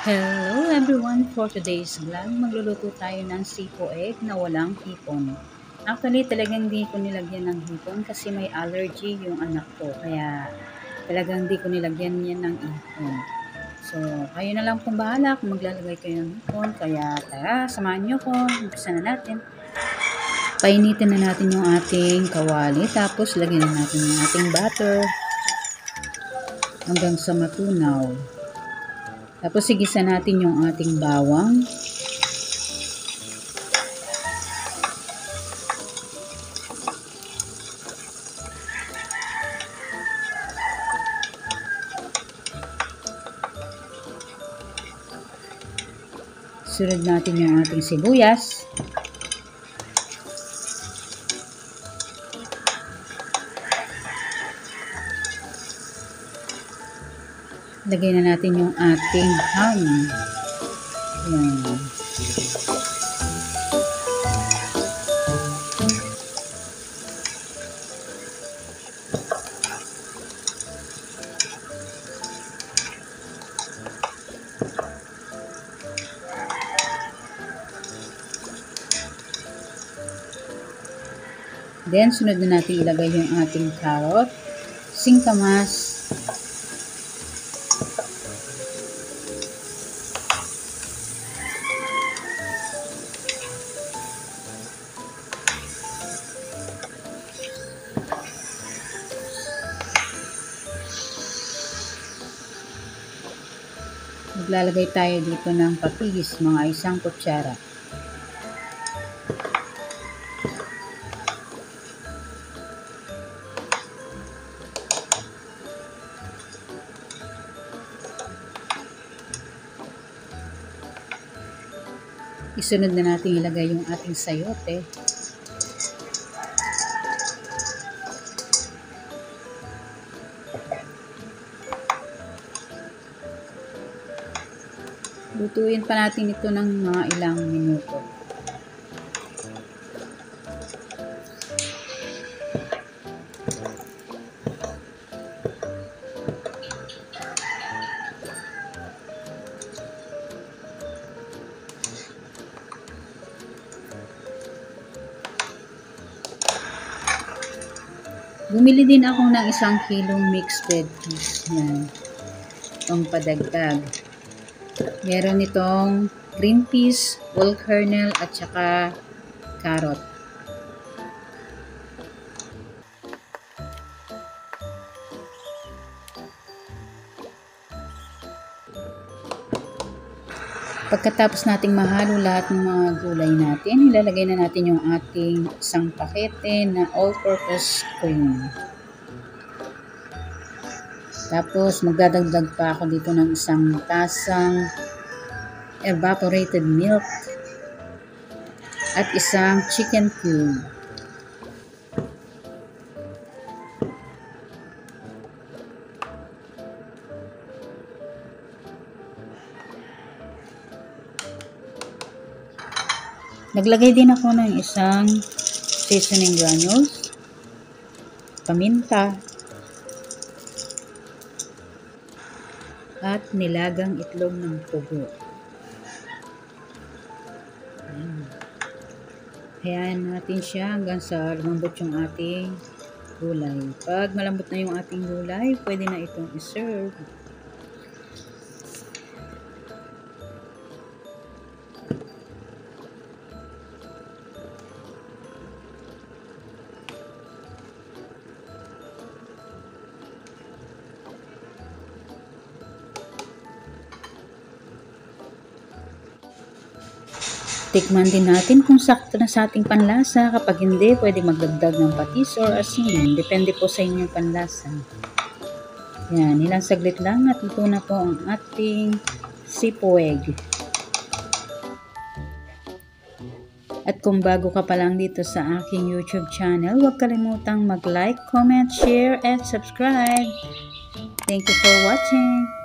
Hello everyone! For today's vlog, magluluto tayo ng sipo egg na walang hipon. Actually, talagang di ko nilagyan ng hipon kasi may allergy yung anak ko. Kaya talagang di ko nilagyan yan ng hipon. So, kayo na lang kung bahala kung maglalagay kayo ng hipon. Kaya tara, samahan nyo ko. Umpisa na natin. Painitin na natin yung ating kawali. Tapos, lagyan na natin yung ating butter hanggang sa matunaw. Tapos sigisa natin yung ating bawang. Sunod natin yung ating sibuyas. Lagay na natin yung ating ham. Ayan. Then, sunod na natin ilagay yung ating carrot, singkamas, maglalagay tayo dito ng patis, mga 1 kutsara. Isunod na natin ilagay yung ating sayote. Lutuin pa natin ito ng mga ilang minuto. Bumili din ako ng 1 kilong mixed bread cheese. Yan. Itong padagdag. Meron itong green peas, whole kernel, at saka carrot. Pagkatapos nating mahalo lahat ng mga gulay natin, ilalagay na natin yung ating 1 pakete na all-purpose cream. Tapos magdadagdag pa ako dito ng 1 tasang evaporated milk at 1 chicken cube. Naglagay din ako ng 1 seasoning granules, paminta, at nilagang itlog ng pugo. Hayaan natin siya hanggang sa lumambot yung ating gulay. Pag malambot na yung ating gulay, pwede na itong i-serve. Tikman din natin kung sakto na sa ating panlasa. Kapag hindi, pwede magdagdag ng patis or asin. Depende po sa inyong panlasa. Yan, ilang saglit lang at ito na po ang ating sipo egg. At kung bago ka pa lang dito sa aking YouTube channel, huwag kalimutang mag-like, comment, share, and subscribe. Thank you for watching.